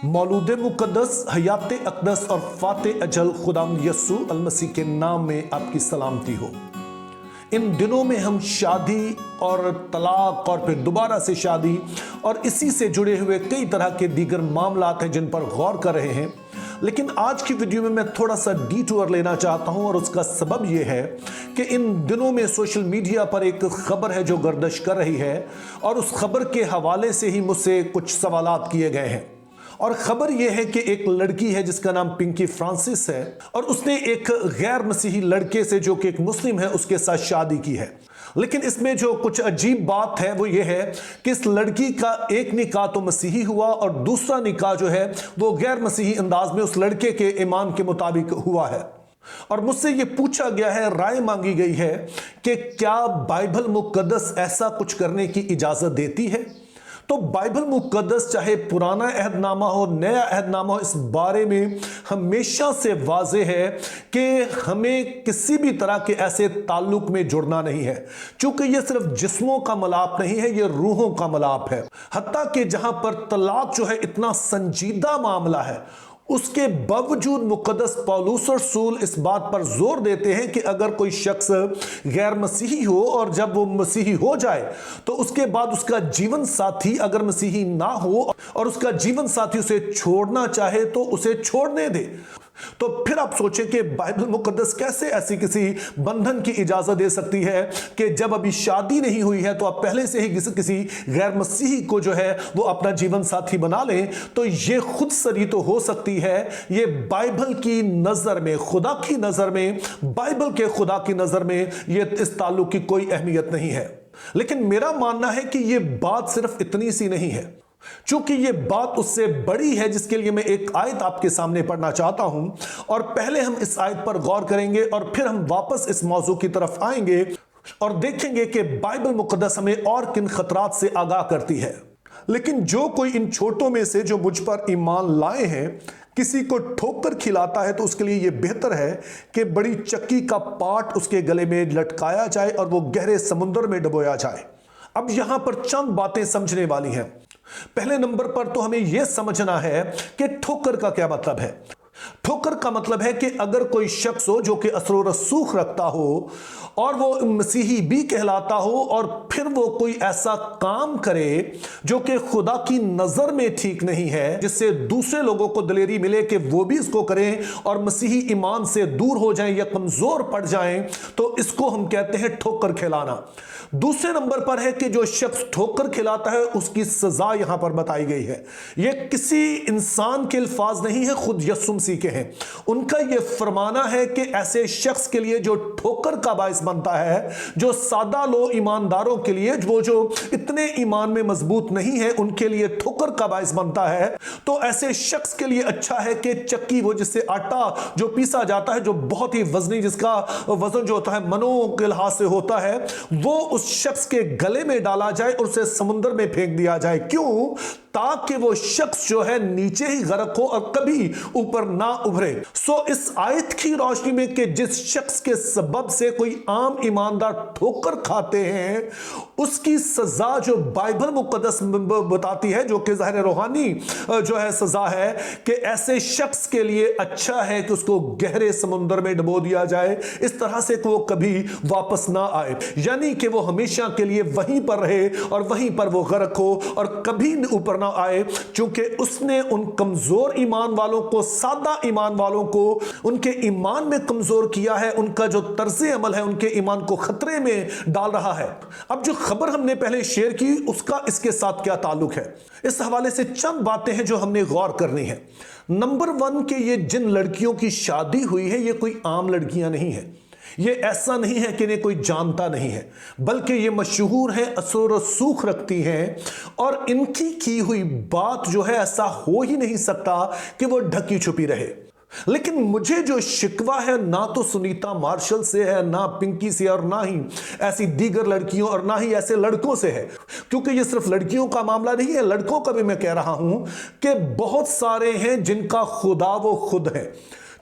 मौलूद मुक़द्दस हयात अक़दस और फ़ाते अजल खुदाम यसू अल मसीह के नाम में आपकी सलामती हो। इन दिनों में हम शादी और तलाक और फिर दोबारा से शादी और इसी से जुड़े हुए कई तरह के दीगर मामलात हैं जिन पर गौर कर रहे हैं। लेकिन आज की वीडियो में मैं थोड़ा सा डिटूर लेना चाहता हूं और उसका सबब यह है कि इन दिनों में सोशल मीडिया पर एक खबर है जो गर्दिश कर रही है और उस खबर के हवाले से ही मुझसे कुछ सवालात किए गए हैं। और खबर यह है कि एक लड़की है जिसका नाम पिंकी फ्रांसिस है और उसने एक गैर मसीही लड़के से जो कि एक मुस्लिम है उसके साथ शादी की है। लेकिन इसमें जो कुछ अजीब बात है वो ये है कि इस लड़की का एक निकाह तो मसीही हुआ और दूसरा निकाह जो है वो गैर मसीही अंदाज में उस लड़के के ईमान के मुताबिक हुआ है। और मुझसे ये पूछा गया है, राय मांगी गई है कि क्या बाइबल मुक़द्दस ऐसा कुछ करने की इजाजत देती है। तो बाइबल मुक़द्दस चाहे पुराना अहदनामा हो नया अहदनामा हो, इस बारे में हमेशा से वाज़े है कि हमें किसी भी तरह के ऐसे ताल्लुक में जुड़ना नहीं है, क्योंकि ये सिर्फ जिस्मों का मिलाप नहीं है, ये रूहों का मिलाप है। हत्ता कि जहां पर तलाक जो है इतना संजीदा मामला है, उसके बावजूद मुक़द्दस पौलुस रसूल इस बात पर जोर देते हैं कि अगर कोई शख्स गैर मसीही हो और जब वो मसीही हो जाए तो उसके बाद उसका जीवन साथी अगर मसीही ना हो और उसका जीवन साथी उसे छोड़ना चाहे तो उसे छोड़ने दे। तो फिर आप सोचें कि बाइबल मुक़द्दस कैसे ऐसी किसी बंधन की इजाजत दे सकती है कि जब अभी शादी नहीं हुई है तो आप पहले से ही किसी गैर मसीही को जो है वो अपना जीवन साथी बना लें। तो ये खुद सरी तो हो सकती है, ये बाइबल की नजर में, खुदा की नजर में, बाइबल के खुदा की नजर में ये इस ताल्लुक की कोई अहमियत नहीं है। लेकिन मेरा मानना है कि ये बात सिर्फ इतनी सी नहीं है, चूंकि ये बात उससे बड़ी है, जिसके लिए मैं एक आयत आपके सामने पढ़ना चाहता हूं। और पहले हम इस आयत पर गौर करेंगे और फिर हम वापस इस मौजू की तरफ आएंगे और देखेंगे कि बाइबल मुक़द्दस हमें और किन खतरात से आगाह करती है। लेकिन जो कोई इन छोटों में से जो मुझ पर ईमान लाए हैं किसी को ठोकर खिलाता है तो उसके लिए यह बेहतर है कि बड़ी चक्की का पाट उसके गले में लटकाया जाए और वो गहरे समुद्र में डुबोया जाए। अब यहां पर चंद बातें समझने वाली हैं। पहले नंबर पर तो हमें यह समझना है कि ठोकर का क्या मतलब है। ठोकर का मतलब है कि अगर कोई शख्स हो जो कि असर रसूख रखता हो और वो मसीही भी कहलाता हो और फिर वो कोई ऐसा काम करे जो कि खुदा की नजर में ठीक नहीं है, जिससे दूसरे लोगों को दिलेरी मिले कि वो भी इसको करें और मसीही ईमान से दूर हो जाएं या कमजोर पड़ जाएं, तो इसको हम कहते हैं ठोकर खिलाना। दूसरे नंबर पर है कि जो शख्स ठोकर खिलाता है उसकी सजा यहां पर बताई गई है। यह किसी इंसान के अल्फाज नहीं है, खुद यीशु मसीह के हैं। उनका यह फरमाना है कि ऐसे शख्स के लिए जो ठोकर का बायस बनता है, जो सादा लो ईमानदारों के लिए, वो जो इतने ईमान में मजबूत नहीं है, उनके लिए ठोकर का बायस बनता है, तो ऐसे शख्स के लिए अच्छा है कि चक्की, वो जिससे आटा जो पीसा जाता है, जो बहुत ही वजनी, जिसका वजन जो होता है मनो के लिहाज से होता है, वो उस शख्स के गले में डाला जाए और उसे समुद्र में फेंक दिया जाए। क्यों? ताकि वो शख्स जो है नीचे ही गर्क हो और कभी ऊपर ना उभरे। सो इस आयत की रोशनी में कि जिस शख्स के सबब से कोई आम ईमानदार ठोकर खाते हैं, उसकी सजा जो बाइबल मुक़द्दस बताती है, जो कि ज़ाहिर रूहानी जो है सजा है, कि ऐसे शख्स के लिए अच्छा है कि उसको गहरे समुद्र में डुबो दिया जाए, इस तरह से कि वो कभी वापस ना आए, यानी कि वो हमेशा के लिए वहीं पर रहे और वहीं पर वो गर्क हो और कभी ऊपर ना आए, क्योंकि उसने उन कमजोर ईमान वालों को, सादा ईमान वालों को उनके ईमान में कमजोर किया है, उनका जो तर्ज़े अमल है उनके ईमान को खतरे में डाल रहा है। अब जो खबर हमने पहले शेयर की उसका इसके साथ क्या ताल्लुक है, इस हवाले से चंद बातें हैं जो हमने गौर करनी है। नंबर 1 के ये जिन लड़कियों की शादी हुई है ये कोई आम लड़कियां नहीं है। ये ऐसा नहीं है कि इन्हें कोई जानता नहीं है, बल्कि ये मशहूर है, असर रसूख रखती हैं और इनकी की हुई बात जो है ऐसा हो ही नहीं सकता कि वो ढकी छुपी रहे। लेकिन मुझे जो शिकवा है ना तो सुनीता मार्शल से है, ना पिंकी से, और ना ही ऐसी दीगर लड़कियों और ना ही ऐसे लड़कों से है, क्योंकि ये सिर्फ लड़कियों का मामला नहीं है, लड़कों का भी मैं कह रहा हूं कि बहुत सारे हैं जिनका खुदा वो खुद है।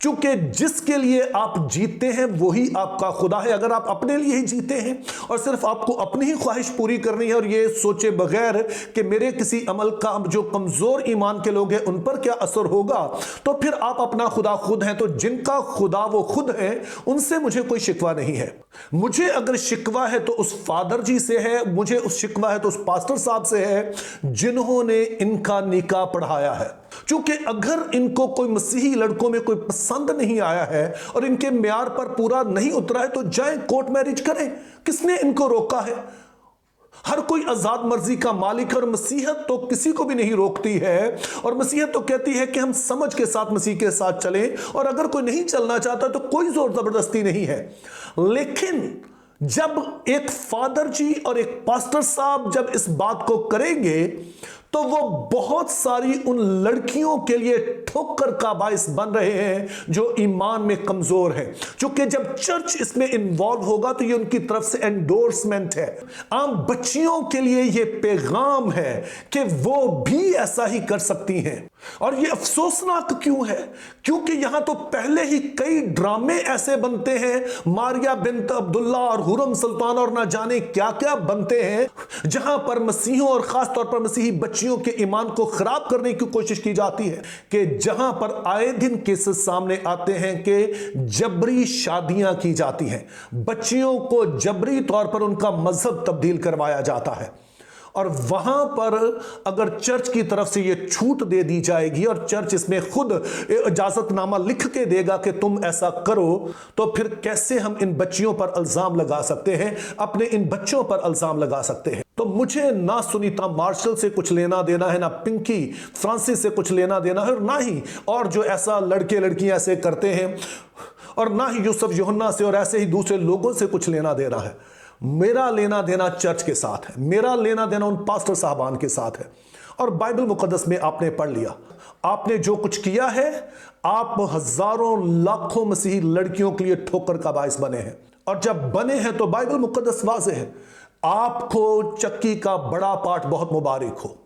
क्योंकि जिसके लिए आप जीते हैं वही आपका खुदा है। अगर आप अपने लिए ही जीते हैं और सिर्फ आपको अपनी ही ख्वाहिश पूरी करनी है और ये सोचे बगैर कि मेरे किसी अमल का जो कमजोर ईमान के लोग हैं उन पर क्या असर होगा, तो फिर आप अपना खुदा खुद हैं। तो जिनका खुदा वो खुद है, उनसे मुझे कोई शिकवा नहीं है। मुझे अगर शिकवा है तो उस फादर जी से है, मुझे उस शिकवा है तो उस पास्टर साहब से है जिन्होंने इनका निकाह पढ़ाया है। क्योंकि अगर इनको कोई मसीही लड़कों में कोई पसंद नहीं आया है और इनके म्यार पर पूरा नहीं उतरा है तो जाएं कोर्ट मैरिज करें। किसने इनको रोका है? हर कोई आजाद मर्जी का मालिक है और मसीहत तो किसी को भी नहीं रोकती है। और मसीहत तो कहती है कि हम समझ के साथ मसीह के साथ चलें, और अगर कोई नहीं चलना चाहता तो कोई जोर जबरदस्ती नहीं है। लेकिन जब एक फादर जी और एक पास्टर साहब जब इस बात को करेंगे तो वो बहुत सारी उन लड़कियों के लिए ठोकर का बायस बन रहे हैं जो ईमान में कमजोर है। क्योंकि जब चर्च इसमें इन्वॉल्व होगा तो ये उनकी तरफ से एंडोर्समेंट है। आम बच्चियों के लिए ये पैगाम है कि वो भी ऐसा ही कर सकती हैं। और ये अफसोसनाक क्यों है? क्योंकि यहां तो पहले ही कई ड्रामे ऐसे बनते हैं, मारिया बिन्त अब्दुल्ला और हुरम सुल्तान और ना जाने क्या क्या बनते हैं, जहां पर मसीहों और खास तौर पर मसीही बच्चियों के ईमान को खराब करने की कोशिश की जाती है। कि जहां पर आए दिन केसेस सामने आते हैं कि जबरी शादियां की जाती हैं, बच्चियों को जबरी तौर पर उनका मजहब तब्दील करवाया जाता है। और वहां पर अगर चर्च की तरफ से यह छूट दे दी जाएगी और चर्च इसमें खुद इजाजतनामा लिख के देगा कि तुम ऐसा करो, तो फिर कैसे हम इन बच्चियों पर इल्जाम लगा सकते हैं, अपने इन बच्चों पर इल्जाम लगा सकते हैं? तो मुझे ना सुनीता मार्शल से कुछ लेना देना है, ना पिंकी फ्रांसिस से कुछ लेना देना है, और ना ही और जो ऐसा लड़के लड़कियां ऐसे करते हैं, और ना ही यूसुफ यूहन्ना से और ऐसे ही दूसरे लोगों से कुछ लेना देना है। मेरा लेना देना चर्च के साथ है, मेरा लेना देना उन पास्टर साहबान के साथ है। और बाइबल मुकद्दस में आपने पढ़ लिया, आपने जो कुछ किया है, आप हजारों लाखों मसीही लड़कियों के लिए ठोकर का बायस बने हैं। और जब बने हैं तो बाइबल मुकद्दस वाज़ेह है, आपको चक्की का बड़ा पार्ट बहुत मुबारक हो।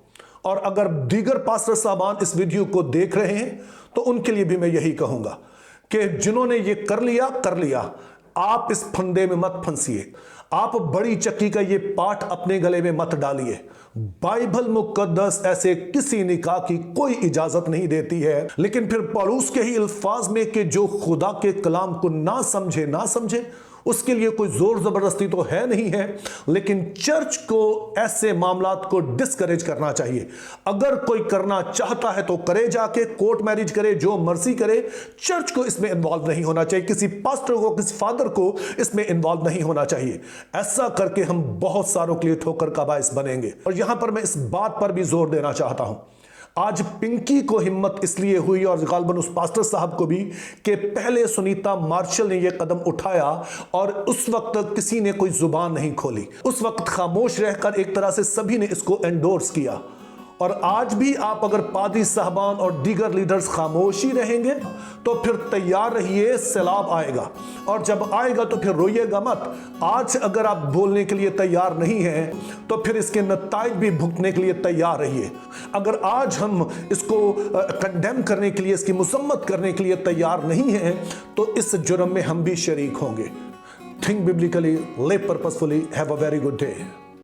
और अगर दीगर पास्टर साहबान इस वीडियो को देख रहे हैं तो उनके लिए भी मैं यही कहूंगा कि जिन्होंने ये कर लिया, आप इस फंदे में मत फंसिए, आप बड़ी चक्की का ये पाठ अपने गले में मत डालिए। बाइबल मुकद्दस ऐसे किसी निकाह की कोई इजाजत नहीं देती है। लेकिन फिर पौलुस के ही अल्फाज में कि जो खुदा के कलाम को ना समझे उसके लिए कोई जोर जबरदस्ती तो है नहीं है। लेकिन चर्च को ऐसे मामलात को डिस्करेज करना चाहिए। अगर कोई करना चाहता है तो करे, जाके कोर्ट मैरिज करे, जो मर्जी करे, चर्च को इसमें इन्वॉल्व नहीं होना चाहिए, किसी पास्टर को, किसी फादर को इसमें इन्वॉल्व नहीं होना चाहिए। ऐसा करके हम बहुत सारों के लिए ठोकर का बायस बनेंगे। और यहां पर मैं इस बात पर भी जोर देना चाहता हूं, आज पिंकी को हिम्मत इसलिए हुई और गालबन उस पास्टर साहब को भी कि पहले सुनीता मार्शल ने यह कदम उठाया और उस वक्त किसी ने कोई जुबान नहीं खोली। उस वक्त खामोश रहकर एक तरह से सभी ने इसको एंडोर्स किया। और आज भी आप अगर पादरी साहबान और दीगर लीडर्स खामोशी रहेंगे तो फिर तैयार रहिए, सैलाब आएगा। और जब आएगा तो फिर रोइएगा मत। आज अगर आप बोलने के लिए तैयार नहीं हैं तो फिर इसके नताइज भी भुगतने के लिए तैयार रहिए। अगर आज हम इसको कंडेम करने के लिए, इसकी मुसम्मत करने के लिए तैयार नहीं हैं तो इस जुर्म में हम भी शरीक होंगे। Think biblically, live purposefully, have a very good day.